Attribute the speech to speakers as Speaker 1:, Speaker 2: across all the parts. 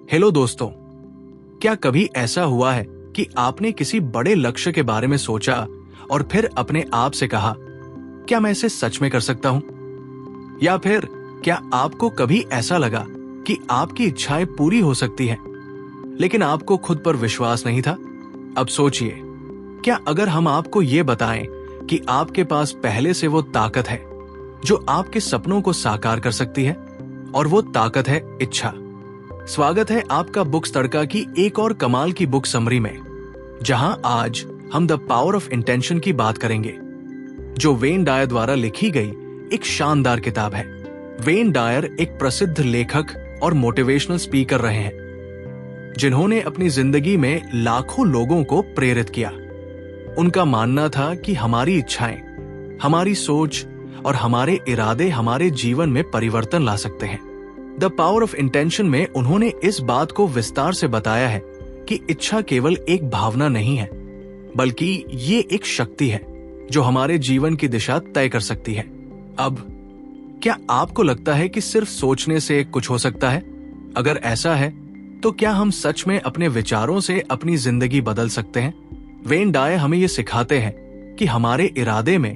Speaker 1: Hello दोस्तों, क्या कभी ऐसा हुआ है कि आपने किसी बड़े लक्ष्य के बारे में सोचा और फिर अपने आप से कहा, क्या मैं इसे सच में कर सकता हूं? या फिर क्या आपको कभी ऐसा लगा कि आपकी इच्छाएं पूरी हो सकती हैं, लेकिन आपको खुद पर विश्वास नहीं था? अब सोचिए, क्या अगर हम आपको ये बताएं कि आपके पास पहले से वो ताकत है जो आपके सपनों को साकार कर सकती है, और वो ताकत है इच्छा। स्वागत है आपका बुक्स तड़का की एक और कमाल की बुक समरी में, जहां आज हम द पावर ऑफ इंटेंशन की बात करेंगे, जो वेन डायर द्वारा लिखी गई एक शानदार किताब है। वेन डायर एक प्रसिद्ध लेखक और मोटिवेशनल स्पीकर रहे हैं, जिन्होंने अपनी जिंदगी में लाखों लोगों को प्रेरित किया। उनका मानना था कि हमारी इच्छाएं, हमारी सोच और हमारे इरादे हमारे जीवन में परिवर्तन ला सकते हैं। द पावर ऑफ इंटेंशन में उन्होंने इस बात को विस्तार से बताया है कि इच्छा केवल एक भावना नहीं है, बल्कि ये एक शक्ति है जो हमारे जीवन की दिशा तय कर सकती है। अब क्या आपको लगता है कि सिर्फ सोचने से कुछ हो सकता है? अगर ऐसा है, तो क्या हम सच में अपने विचारों से अपनी जिंदगी बदल सकते हैं? वेन डायर हमें ये सिखाते हैं कि हमारे इरादे में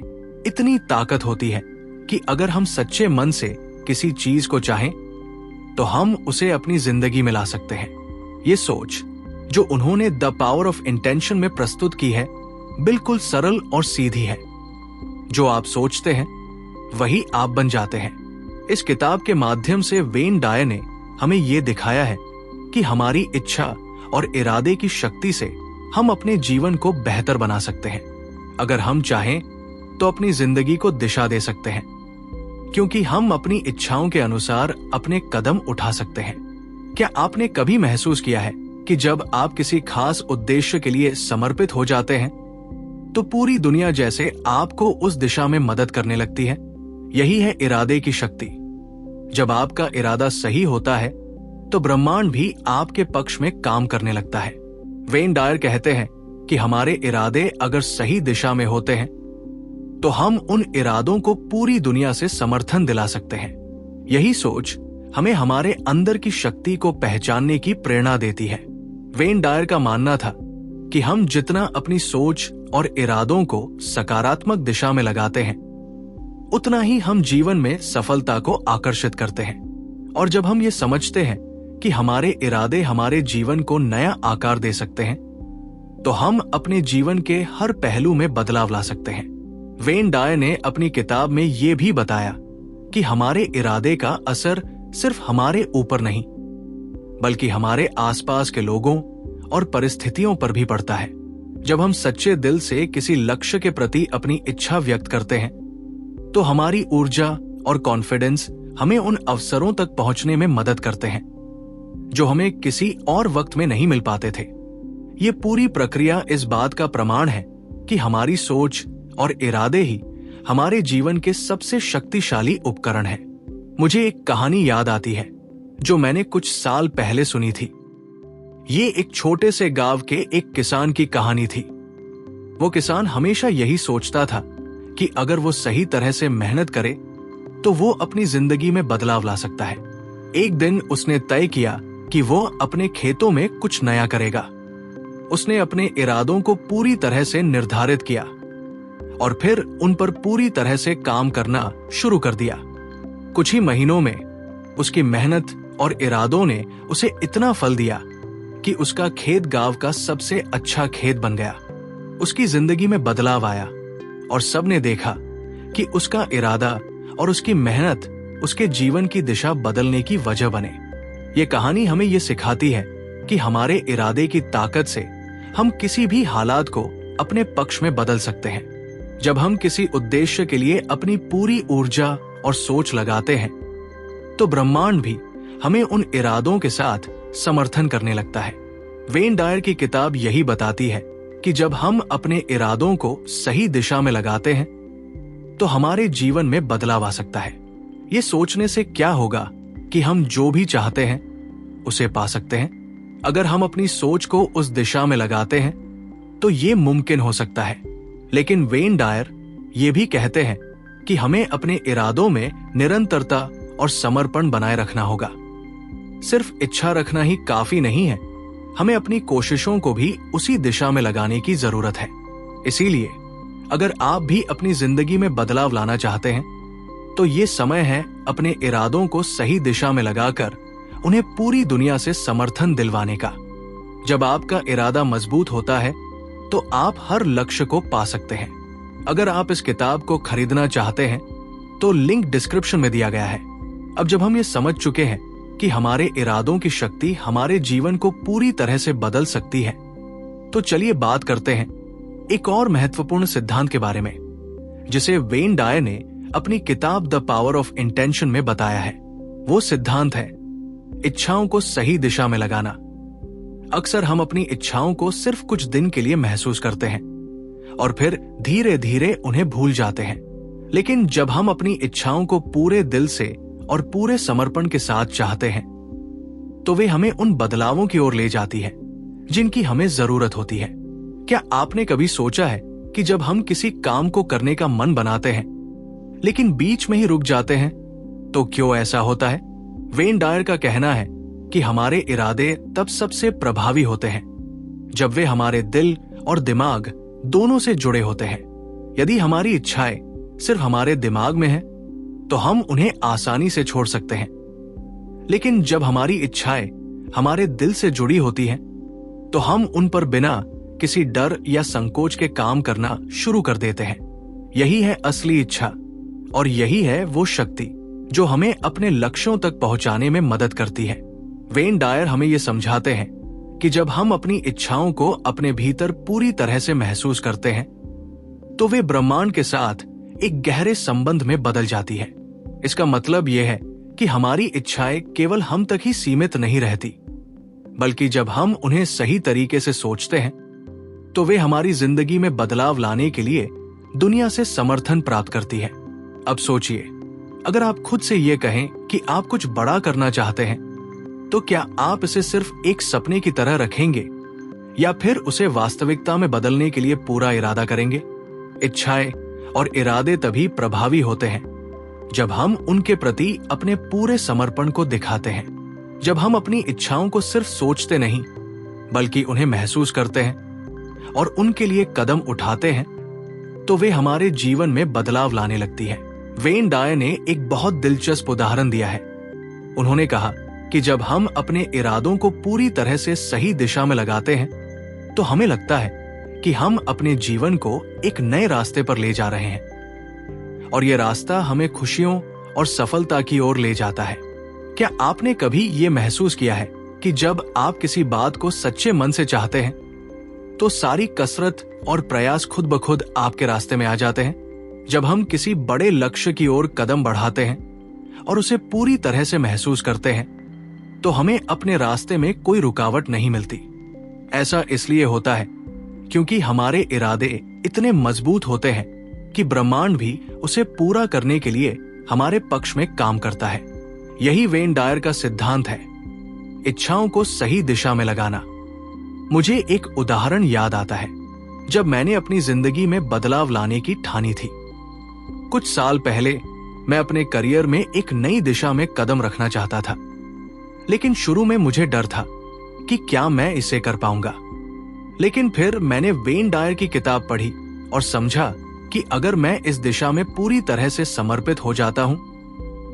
Speaker 1: इतनी ताकत होती है कि अगर हम सच्चे मन से किसी चीज को चाहें, तो हम उसे अपनी जिंदगी में ला सकते हैं। ये सोच जो उन्होंने द पावर ऑफ इंटेंशन में प्रस्तुत की है, बिल्कुल सरल और सीधी है। जो आप सोचते हैं वही आप बन जाते हैं। इस किताब के माध्यम से वेन डायर ने हमें यह दिखाया है कि हमारी इच्छा और इरादे की शक्ति से हम अपने जीवन को बेहतर बना सकते हैं। अगर हम चाहें तो अपनी जिंदगी को दिशा दे सकते हैं, क्योंकि हम अपनी इच्छाओं के अनुसार अपने कदम उठा सकते हैं। क्या आपने कभी महसूस किया है कि जब आप किसी खास उद्देश्य के लिए समर्पित हो जाते हैं, तो पूरी दुनिया जैसे आपको उस दिशा में मदद करने लगती है? यही है इरादे की शक्ति। जब आपका इरादा सही होता है, तो ब्रह्मांड भी आपके पक्ष में काम करने लगता है। वेन डायर कहते हैं कि हमारे इरादे अगर सही दिशा में होते हैं, तो हम उन इरादों को पूरी दुनिया से समर्थन दिला सकते हैं। यही सोच हमें हमारे अंदर की शक्ति को पहचानने की प्रेरणा देती है। वेन डायर का मानना था कि हम जितना अपनी सोच और इरादों को सकारात्मक दिशा में लगाते हैं, उतना ही हम जीवन में सफलता को आकर्षित करते हैं। और जब हम ये समझते हैं कि हमारे इरादे हमारे जीवन को नया आकार दे सकते हैं, तो हम अपने जीवन के हर पहलू में बदलाव ला सकते हैं। वेन डायर ने अपनी किताब में ये भी बताया कि हमारे इरादे का असर सिर्फ हमारे ऊपर नहीं, बल्कि हमारे आसपास के लोगों और परिस्थितियों पर भी पड़ता है। जब हम सच्चे दिल से किसी लक्ष्य के प्रति अपनी इच्छा व्यक्त करते हैं, तो हमारी ऊर्जा और कॉन्फिडेंस हमें उन अवसरों तक पहुंचने में मदद करते हैं जो हमें किसी और वक्त में नहीं मिल पाते थे। ये पूरी प्रक्रिया इस बात का प्रमाण है कि हमारी सोच और इरादे ही हमारे जीवन के सबसे शक्तिशाली उपकरण हैं। मुझे एक कहानी याद आती है जो मैंने कुछ साल पहले सुनी थी। ये एक छोटे से गांव के एक किसान की कहानी थी। वो किसान हमेशा यही सोचता था कि अगर वो सही तरह से मेहनत करे, तो वो अपनी जिंदगी में बदलाव ला सकता है। एक दिन उसने तय किया कि वो अपने खेतों में कुछ नया करेगा। उसने अपने इरादों को पूरी तरह से निर्धारित किया और फिर उन पर पूरी तरह से काम करना शुरू कर दिया। कुछ ही महीनों में उसकी मेहनत और इरादों ने उसे इतना फल दिया कि उसका खेत गांव का सबसे अच्छा खेत बन गया। उसकी जिंदगी में बदलाव आया और सबने देखा कि उसका इरादा और उसकी मेहनत उसके जीवन की दिशा बदलने की वजह बने। ये कहानी हमें ये सिखाती है कि हमारे इरादे की ताकत से हम किसी भी हालात को अपने पक्ष में बदल सकते हैं। जब हम किसी उद्देश्य के लिए अपनी पूरी ऊर्जा और सोच लगाते हैं, तो ब्रह्मांड भी हमें उन इरादों के साथ समर्थन करने लगता है। वेन डायर की किताब यही बताती है कि जब हम अपने इरादों को सही दिशा में लगाते हैं, तो हमारे जीवन में बदलाव आ सकता है। ये सोचने से क्या होगा कि हम जो भी चाहते हैं उसे पा सकते हैं। अगर हम अपनी सोच को उस दिशा में लगाते हैं, तो ये मुमकिन हो सकता है। लेकिन वेन डायर ये भी कहते हैं कि हमें अपने इरादों में निरंतरता और समर्पण बनाए रखना होगा। सिर्फ इच्छा रखना ही काफी नहीं है, हमें अपनी कोशिशों को भी उसी दिशा में लगाने की जरूरत है। इसीलिए अगर आप भी अपनी जिंदगी में बदलाव लाना चाहते हैं तो ये समय है अपने इरादों को सही दिशा में लगाकर उन्हें पूरी दुनिया से समर्थन दिलवाने का। जब आपका इरादा मजबूत होता है तो आप हर लक्ष्य को पा सकते हैं। अगर आप इस किताब को खरीदना चाहते हैं तो लिंक डिस्क्रिप्शन में दिया गया है। अब जब हम ये समझ चुके हैं कि हमारे इरादों की शक्ति हमारे जीवन को पूरी तरह से बदल सकती है, तो चलिए बात करते हैं एक और महत्वपूर्ण सिद्धांत के बारे में, जिसे वेन डायर ने अपनी किताब द पावर ऑफ इंटेंशन में बताया है। वो सिद्धांत है इच्छाओं को सही दिशा में लगाना। अक्सर हम अपनी इच्छाओं को सिर्फ कुछ दिन के लिए महसूस करते हैं और फिर धीरे धीरे उन्हें भूल जाते हैं। लेकिन जब हम अपनी इच्छाओं को पूरे दिल से और पूरे समर्पण के साथ चाहते हैं तो वे हमें उन बदलावों की ओर ले जाती है जिनकी हमें जरूरत होती है। क्या आपने कभी सोचा है कि जब हम किसी काम को करने का मन बनाते हैं लेकिन बीच में ही रुक जाते हैं तो क्यों ऐसा होता है? वेन डायर का कहना है कि हमारे इरादे तब सबसे प्रभावी होते हैं जब वे हमारे दिल और दिमाग दोनों से जुड़े होते हैं। यदि हमारी इच्छाएं सिर्फ हमारे दिमाग में हैं तो हम उन्हें आसानी से छोड़ सकते हैं, लेकिन जब हमारी इच्छाएं हमारे दिल से जुड़ी होती हैं तो हम उन पर बिना किसी डर या संकोच के काम करना शुरू कर देते हैं। यही है असली इच्छा और यही है वो शक्ति जो हमें अपने लक्ष्यों तक पहुंचाने में मदद करती है। वेन डायर हमें ये समझाते हैं कि जब हम अपनी इच्छाओं को अपने भीतर पूरी तरह से महसूस करते हैं तो वे ब्रह्मांड के साथ एक गहरे संबंध में बदल जाती है। इसका मतलब यह है कि हमारी इच्छाएं केवल हम तक ही सीमित नहीं रहती, बल्कि जब हम उन्हें सही तरीके से सोचते हैं तो वे हमारी जिंदगी में बदलाव लाने के लिए दुनिया से समर्थन प्राप्त करती है। अब सोचिए, अगर आप खुद से ये कहें कि आप कुछ बड़ा करना चाहते हैं तो क्या आप इसे सिर्फ एक सपने की तरह रखेंगे या फिर उसे वास्तविकता में बदलने के लिए पूरा इरादा करेंगे? इच्छाएं और इरादे तभी प्रभावी होते हैं जब हम उनके प्रति अपने पूरे समर्पण को दिखाते हैं। जब हम अपनी इच्छाओं को सिर्फ सोचते नहीं बल्कि उन्हें महसूस करते हैं और उनके लिए कदम उठाते हैं तो वे हमारे जीवन में बदलाव लाने लगती है। वेन डायर ने एक बहुत दिलचस्प उदाहरण दिया है। उन्होंने कहा कि जब हम अपने इरादों को पूरी तरह से सही दिशा में लगाते हैं तो हमें लगता है कि हम अपने जीवन को एक नए रास्ते पर ले जा रहे हैं और यह रास्ता हमें खुशियों और सफलता की ओर ले जाता है। क्या आपने कभी ये महसूस किया है कि जब आप किसी बात को सच्चे मन से चाहते हैं तो सारी कसरत और प्रयास खुद ब खुद आपके रास्ते में आ जाते हैं? जब हम किसी बड़े लक्ष्य की ओर कदम बढ़ाते हैं और उसे पूरी तरह से महसूस करते हैं तो हमें अपने रास्ते में कोई रुकावट नहीं मिलती। ऐसा इसलिए होता है क्योंकि हमारे इरादे इतने मजबूत होते हैं कि ब्रह्मांड भी उसे पूरा करने के लिए हमारे पक्ष में काम करता है। यही वेन डायर का सिद्धांत है, इच्छाओं को सही दिशा में लगाना। मुझे एक उदाहरण याद आता है जब मैंने अपनी जिंदगी में बदलाव लाने की ठानी थी। कुछ साल पहले मैं अपने करियर में एक नई दिशा में कदम रखना चाहता था, लेकिन शुरू में मुझे डर था कि क्या मैं इसे कर पाऊंगा। लेकिन फिर मैंने वेन डायर की किताब पढ़ी और समझा कि अगर मैं इस दिशा में पूरी तरह से समर्पित हो जाता हूं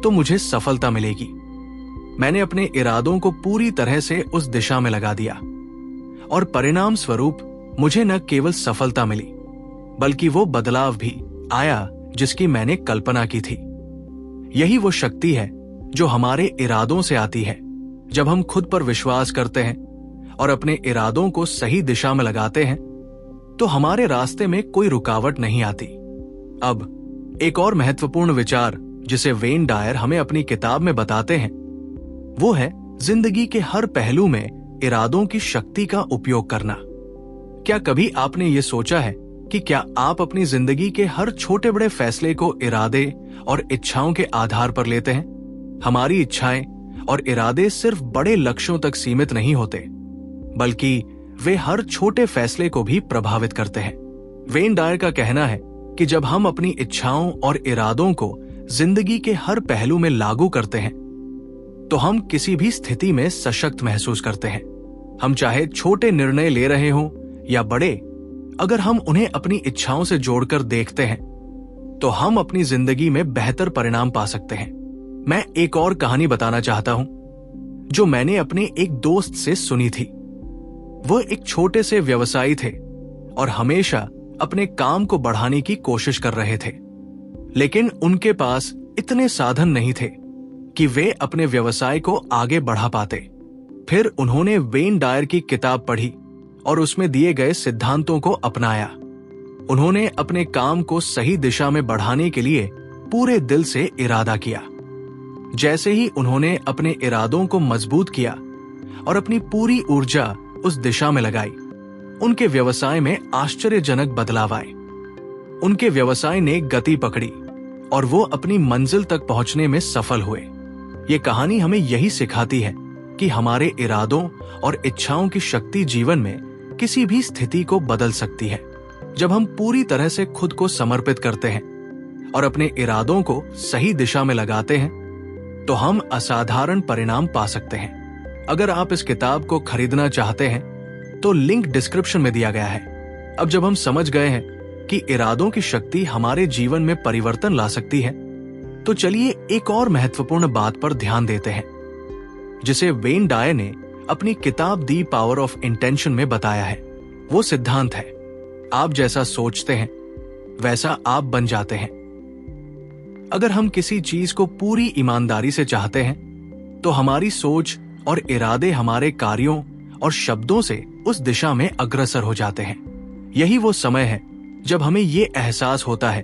Speaker 1: तो मुझे सफलता मिलेगी। मैंने अपने इरादों को पूरी तरह से उस दिशा में लगा दिया और परिणाम स्वरूप मुझे न केवल सफलता मिली बल्कि वो बदलाव भी आया जिसकी मैंने कल्पना की थी। यही वो शक्ति है जो हमारे इरादों से आती है। जब हम खुद पर विश्वास करते हैं और अपने इरादों को सही दिशा में लगाते हैं तो हमारे रास्ते में कोई रुकावट नहीं आती। अब एक और महत्वपूर्ण विचार जिसे वेन डायर हमें अपनी किताब में बताते हैं वो है जिंदगी के हर पहलू में इरादों की शक्ति का उपयोग करना। क्या कभी आपने ये सोचा है कि क्या आप अपनी जिंदगी के हर छोटे बड़े फैसले को इरादे और इच्छाओं के आधार पर लेते हैं? हमारी इच्छाएं और इरादे सिर्फ बड़े लक्ष्यों तक सीमित नहीं होते, बल्कि वे हर छोटे फैसले को भी प्रभावित करते हैं। वेन डायर का कहना है कि जब हम अपनी इच्छाओं और इरादों को जिंदगी के हर पहलू में लागू करते हैं तो हम किसी भी स्थिति में सशक्त महसूस करते हैं। हम चाहे छोटे निर्णय ले रहे हों या बड़े, अगर हम उन्हें अपनी इच्छाओं से जोड़कर देखते हैं तो हम अपनी जिंदगी में बेहतर परिणाम पा सकते हैं। मैं एक और कहानी बताना चाहता हूं जो मैंने अपने एक दोस्त से सुनी थी। वो एक छोटे से व्यवसायी थे और हमेशा अपने काम को बढ़ाने की कोशिश कर रहे थे, लेकिन उनके पास इतने साधन नहीं थे कि वे अपने व्यवसाय को आगे बढ़ा पाते। फिर उन्होंने वेन डायर की किताब पढ़ी और उसमें दिए गए सिद्धांतों को अपनाया। उन्होंने अपने काम को सही दिशा में बढ़ाने के लिए पूरे दिल से इरादा किया। जैसे ही उन्होंने अपने इरादों को मजबूत किया और अपनी पूरी ऊर्जा उस दिशा में लगाई, उनके व्यवसाय में आश्चर्यजनक बदलाव आए। उनके व्यवसाय ने गति पकड़ी और वो अपनी मंजिल तक पहुंचने में सफल हुए। ये कहानी हमें यही सिखाती है कि हमारे इरादों और इच्छाओं की शक्ति जीवन में किसी भी स्थिति को बदल सकती है। जब हम पूरी तरह से खुद को समर्पित करते हैं और अपने इरादों को सही दिशा में लगाते हैं तो हम असाधारण परिणाम पा सकते हैं। अगर आप इस किताब को खरीदना चाहते हैं तो लिंक डिस्क्रिप्शन में दिया गया है। अब जब हम समझ गए हैं कि इरादों की शक्ति हमारे जीवन में परिवर्तन ला सकती है, तो चलिए एक और महत्वपूर्ण बात पर ध्यान देते हैं जिसे वेन डायर ने अपनी किताब दी पावर ऑफ इंटेंशन में बताया है। वो सिद्धांत है, आप जैसा सोचते हैं वैसा आप बन जाते हैं। अगर हम किसी चीज को पूरी ईमानदारी से चाहते हैं तो हमारी सोच और इरादे हमारे कार्यों और शब्दों से उस दिशा में अग्रसर हो जाते हैं। यही वो समय है जब हमें ये एहसास होता है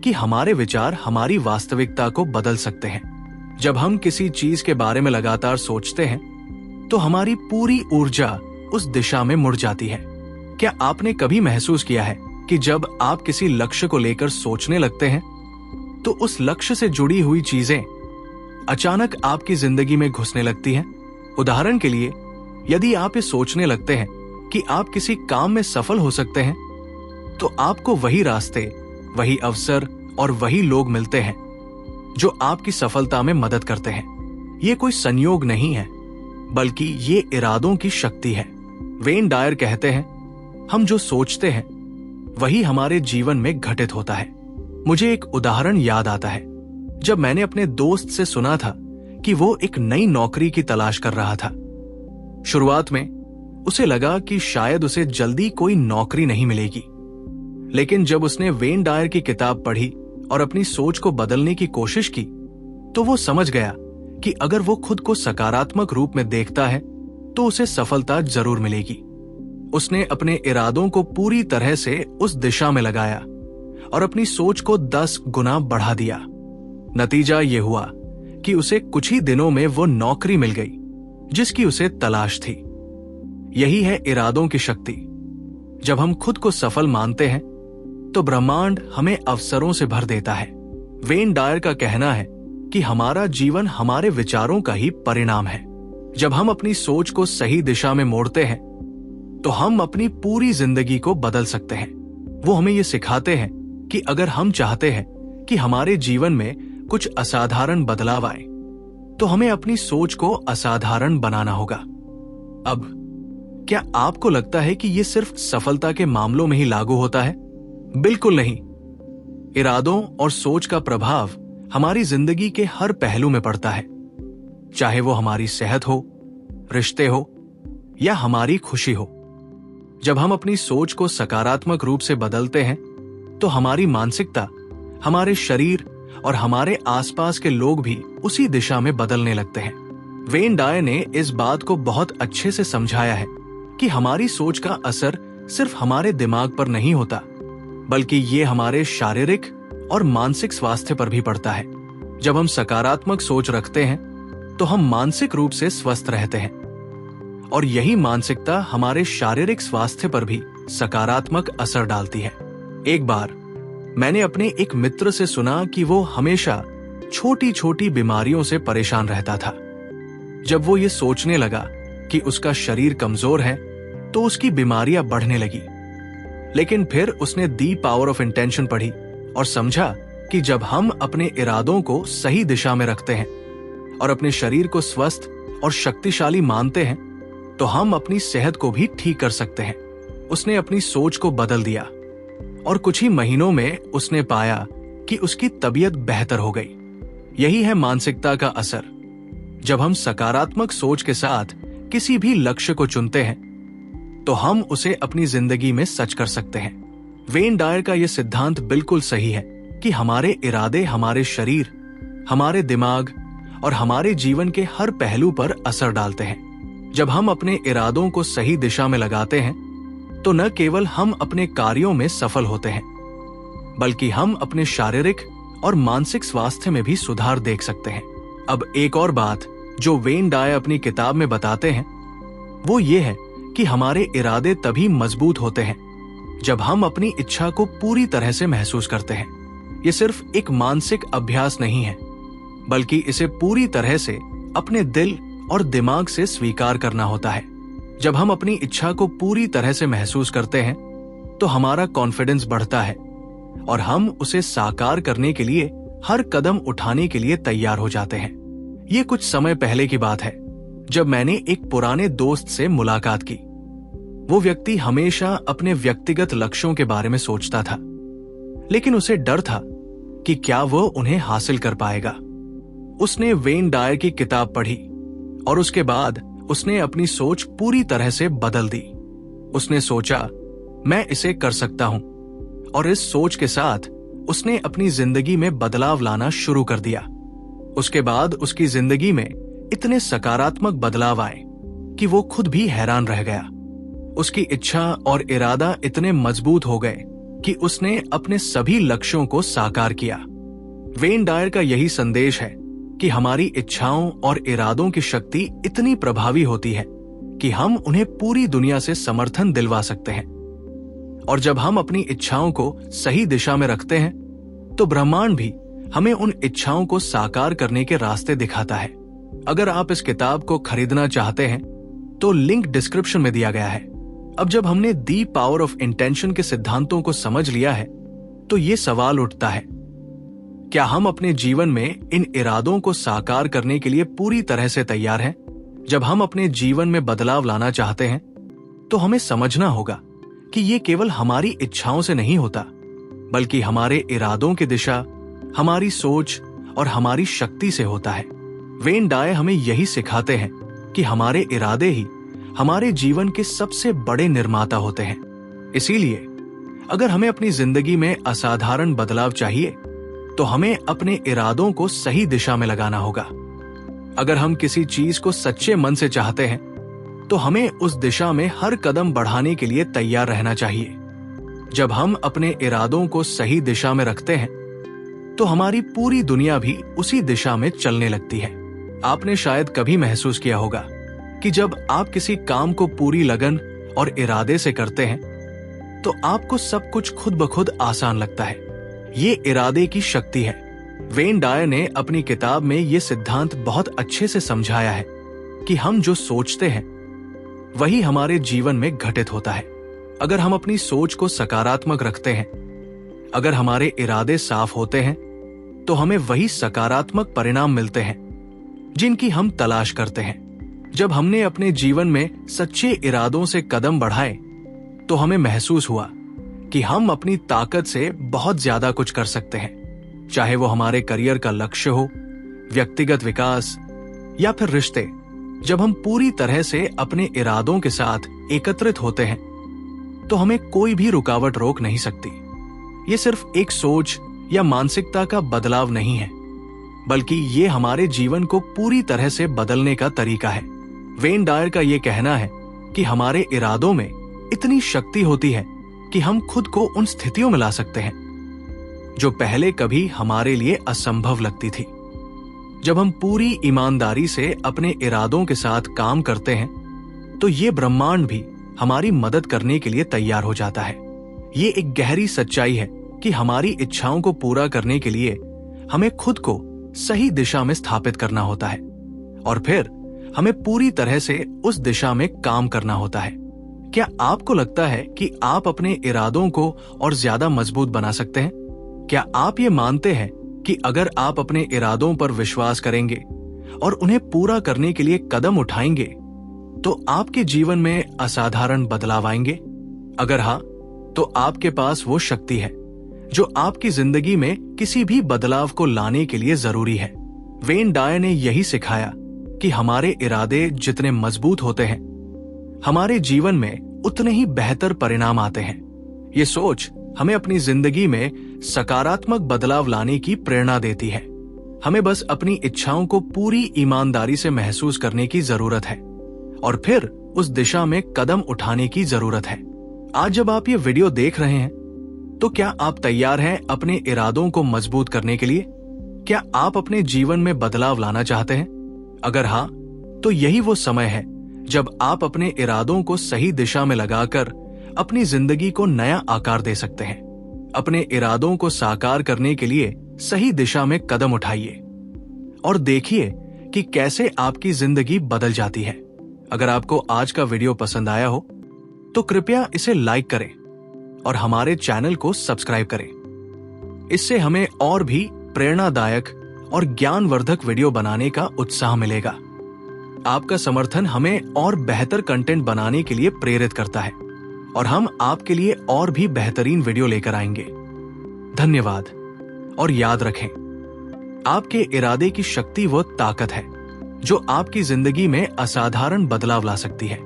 Speaker 1: कि हमारे विचार हमारी वास्तविकता को बदल सकते हैं। जब हम किसी चीज के बारे में लगातार सोचते हैं तो हमारी पूरी ऊर्जा उस दिशा में मुड़ जाती है। क्या आपने कभी महसूस किया है कि जब आप किसी लक्ष्य को लेकर सोचने लगते हैं तो उस लक्ष्य से जुड़ी हुई चीजें अचानक आपकी जिंदगी में घुसने लगती हैं? उदाहरण के लिए, यदि आप ये सोचने लगते हैं कि आप किसी काम में सफल हो सकते हैं, तो आपको वही रास्ते, वही अवसर और वही लोग मिलते हैं जो आपकी सफलता में मदद करते हैं। ये कोई संयोग नहीं है, बल्कि ये इरादों की शक्ति है। वेन डायर कहते हैं, हम जो सोचते हैं वही हमारे जीवन में घटित होता है। मुझे एक उदाहरण याद आता है जब मैंने अपने दोस्त से सुना था कि वो एक नई नौकरी की तलाश कर रहा था। शुरुआत में उसे लगा कि शायद उसे जल्दी कोई नौकरी नहीं मिलेगी, लेकिन जब उसने वेन डायर की किताब पढ़ी और अपनी सोच को बदलने की कोशिश की तो वो समझ गया कि अगर वो खुद को सकारात्मक रूप में देखता है तो उसे सफलता जरूर मिलेगी। उसने अपने इरादों को पूरी तरह से उस दिशा में लगाया और अपनी सोच को 10 गुना बढ़ा दिया। नतीजा ये हुआ कि उसे कुछ ही दिनों में वो नौकरी मिल गई जिसकी उसे तलाश थी। यही है इरादों की शक्ति। जब हम खुद को सफल मानते हैं तो ब्रह्मांड हमें अवसरों से भर देता है। वेन डायर का कहना है कि हमारा जीवन हमारे विचारों का ही परिणाम है। जब हम अपनी सोच को सही दिशा में मोड़ते हैं तो हम अपनी पूरी जिंदगी को बदल सकते हैं। वो हमें ये सिखाते हैं कि अगर हम चाहते हैं कि हमारे जीवन में कुछ असाधारण बदलाव आए तो हमें अपनी सोच को असाधारण बनाना होगा। अब क्या आपको लगता है कि यह सिर्फ सफलता के मामलों में ही लागू होता है? बिल्कुल नहीं। इरादों और सोच का प्रभाव हमारी जिंदगी के हर पहलू में पड़ता है, चाहे वो हमारी सेहत हो, रिश्ते हो या हमारी खुशी हो। जब हम अपनी सोच को सकारात्मक रूप से बदलते हैं तो हमारी मानसिकता, हमारे शरीर और हमारे आसपास के लोग भी उसी दिशा में बदलने लगते हैं। वेन डायर ने इस बात को बहुत अच्छे से समझाया है कि हमारी सोच का असर सिर्फ हमारे दिमाग पर नहीं होता, बल्कि ये हमारे शारीरिक और मानसिक स्वास्थ्य पर भी पड़ता है। जब हम सकारात्मक सोच रखते हैं तो हम मानसिक रूप से स्वस्थ रहते हैं और यही मानसिकता हमारे शारीरिक स्वास्थ्य पर भी सकारात्मक असर डालती है। एक बार मैंने अपने एक मित्र से सुना कि वो हमेशा छोटी छोटी बीमारियों से परेशान रहता था। जब वो ये सोचने लगा कि उसका शरीर कमजोर है तो उसकी बीमारियां बढ़ने लगी। लेकिन फिर उसने दी पावर ऑफ इंटेंशन पढ़ी और समझा कि जब हम अपने इरादों को सही दिशा में रखते हैं और अपने शरीर को स्वस्थ और शक्तिशाली मानते हैं तो हम अपनी सेहत को भी ठीक कर सकते हैं। उसने अपनी सोच को बदल दिया और कुछ ही महीनों में उसने पाया कि उसकी तबीयत बेहतर हो गई। यही है मानसिकता का असर। जब हम सकारात्मक सोच के साथ किसी भी लक्ष्य को चुनते हैं तो हम उसे अपनी जिंदगी में सच कर सकते हैं। वेन डायर का यह सिद्धांत बिल्कुल सही है कि हमारे इरादे हमारे शरीर, हमारे दिमाग और हमारे जीवन के हर पहलू पर असर डालते हैं। जब हम अपने इरादों को सही दिशा में लगाते हैं तो न केवल हम अपने कार्यों में सफल होते हैं बल्कि हम अपने शारीरिक और मानसिक स्वास्थ्य में भी सुधार देख सकते हैं। अब एक और बात जो वेन डायर अपनी किताब में बताते हैं वो ये है कि हमारे इरादे तभी मजबूत होते हैं जब हम अपनी इच्छा को पूरी तरह से महसूस करते हैं। ये सिर्फ एक मानसिक अभ्यास नहीं है बल्कि इसे पूरी तरह से अपने दिल और दिमाग से स्वीकार करना होता है। जब हम अपनी इच्छा को पूरी तरह से महसूस करते हैं तो हमारा कॉन्फिडेंस बढ़ता है और हम उसे साकार करने के लिए हर कदम उठाने के लिए तैयार हो जाते हैं। ये कुछ समय पहले की बात है जब मैंने एक पुराने दोस्त से मुलाकात की। वो व्यक्ति हमेशा अपने व्यक्तिगत लक्ष्यों के बारे में सोचता था, लेकिन उसे डर था कि क्या वो उन्हें हासिल कर पाएगा। उसने वेन डायर की किताब पढ़ी और उसके बाद उसने अपनी सोच पूरी तरह से बदल दी। उसने सोचा, मैं इसे कर सकता हूं, और इस सोच के साथ उसने अपनी जिंदगी में बदलाव लाना शुरू कर दिया। उसके बाद उसकी जिंदगी में इतने सकारात्मक बदलाव आए कि वो खुद भी हैरान रह गया। उसकी इच्छा और इरादा इतने मजबूत हो गए कि उसने अपने सभी लक्ष्यों को साकार किया। वेन डायर का यही संदेश है कि हमारी इच्छाओं और इरादों की शक्ति इतनी प्रभावी होती है कि हम उन्हें पूरी दुनिया से समर्थन दिलवा सकते हैं। और जब हम अपनी इच्छाओं को सही दिशा में रखते हैं तो ब्रह्मांड भी हमें उन इच्छाओं को साकार करने के रास्ते दिखाता है। अगर आप इस किताब को खरीदना चाहते हैं तो लिंक डिस्क्रिप्शन में दिया गया है। अब जब हमने दी पावर ऑफ इंटेंशन के सिद्धांतों को समझ लिया है तो ये सवाल उठता है, क्या हम अपने जीवन में इन इरादों को साकार करने के लिए पूरी तरह से तैयार हैं? जब हम अपने जीवन में बदलाव लाना चाहते हैं तो हमें समझना होगा कि ये केवल हमारी इच्छाओं से नहीं होता बल्कि हमारे इरादों की दिशा, हमारी सोच और हमारी शक्ति से होता है। वेन डायर हमें यही सिखाते हैं कि हमारे इरादे ही हमारे जीवन के सबसे बड़े निर्माता होते हैं। इसीलिए अगर हमें अपनी जिंदगी में असाधारण बदलाव चाहिए तो हमें अपने इरादों को सही दिशा में लगाना होगा। अगर हम किसी चीज को सच्चे मन से चाहते हैं तो हमें उस दिशा में हर कदम बढ़ाने के लिए तैयार रहना चाहिए। जब हम अपने इरादों को सही दिशा में रखते हैं तो हमारी पूरी दुनिया भी उसी दिशा में चलने लगती है। आपने शायद कभी महसूस किया होगा कि जब आप किसी काम को पूरी लगन और इरादे से करते हैं तो आपको सब कुछ खुद ब खुद आसान लगता है। ये इरादे की शक्ति है। वेन डायर ने अपनी किताब में ये सिद्धांत बहुत अच्छे से समझाया है कि हम जो सोचते हैं वही हमारे जीवन में घटित होता है। अगर हम अपनी सोच को सकारात्मक रखते हैं, अगर हमारे इरादे साफ होते हैं तो हमें वही सकारात्मक परिणाम मिलते हैं जिनकी हम तलाश करते हैं। जब हमने अपने जीवन में सच्चे इरादों से कदम बढ़ाए तो हमें महसूस हुआ कि हम अपनी ताकत से बहुत ज्यादा कुछ कर सकते हैं, चाहे वो हमारे करियर का लक्ष्य हो, व्यक्तिगत विकास या फिर रिश्ते। जब हम पूरी तरह से अपने इरादों के साथ एकत्रित होते हैं तो हमें कोई भी रुकावट रोक नहीं सकती। ये सिर्फ एक सोच या मानसिकता का बदलाव नहीं है बल्कि ये हमारे जीवन को पूरी तरह से बदलने का तरीका है। वेन डायर का ये कहना है कि हमारे इरादों में इतनी शक्ति होती है कि हम खुद को उन स्थितियों में ला सकते हैं जो पहले कभी हमारे लिए असंभव लगती थी। जब हम पूरी ईमानदारी से अपने इरादों के साथ काम करते हैं तो ये ब्रह्मांड भी हमारी मदद करने के लिए तैयार हो जाता है। ये एक गहरी सच्चाई है कि हमारी इच्छाओं को पूरा करने के लिए हमें खुद को सही दिशा में स्थापित करना होता है और फिर हमें पूरी तरह से उस दिशा में काम करना होता है। क्या आपको लगता है कि आप अपने इरादों को और ज्यादा मजबूत बना सकते हैं? क्या आप ये मानते हैं कि अगर आप अपने इरादों पर विश्वास करेंगे और उन्हें पूरा करने के लिए कदम उठाएंगे तो आपके जीवन में असाधारण बदलाव आएंगे? अगर हाँ, तो आपके पास वो शक्ति है जो आपकी जिंदगी में किसी भी बदलाव को लाने के लिए जरूरी है। वेन डायर ने यही सिखाया कि हमारे इरादे जितने मजबूत होते हैं, हमारे जीवन में उतने ही बेहतर परिणाम आते हैं। ये सोच हमें अपनी जिंदगी में सकारात्मक बदलाव लाने की प्रेरणा देती है। हमें बस अपनी इच्छाओं को पूरी ईमानदारी से महसूस करने की जरूरत है और फिर उस दिशा में कदम उठाने की जरूरत है। आज जब आप ये वीडियो देख रहे हैं, तो क्या आप तैयार हैं अपने इरादों को मजबूत करने के लिए? क्या आप अपने जीवन में बदलाव लाना चाहते हैं? अगर हाँ, तो यही वो समय है जब आप अपने इरादों को सही दिशा में लगाकर अपनी जिंदगी को नया आकार दे सकते हैं। अपने इरादों को साकार करने के लिए सही दिशा में कदम उठाइए और देखिए कि कैसे आपकी जिंदगी बदल जाती है। अगर आपको आज का वीडियो पसंद आया हो तो कृपया इसे लाइक करें और हमारे चैनल को सब्सक्राइब करें। इससे हमें और भी प्रेरणादायक और ज्ञानवर्धक वीडियो बनाने का उत्साह मिलेगा। आपका समर्थन हमें और बेहतर कंटेंट बनाने के लिए प्रेरित करता है और हम आपके लिए और भी बेहतरीन वीडियो लेकर आएंगे। धन्यवाद। और याद रखें, आपके इरादे की शक्ति वो ताकत है जो आपकी जिंदगी में असाधारण बदलाव ला सकती है।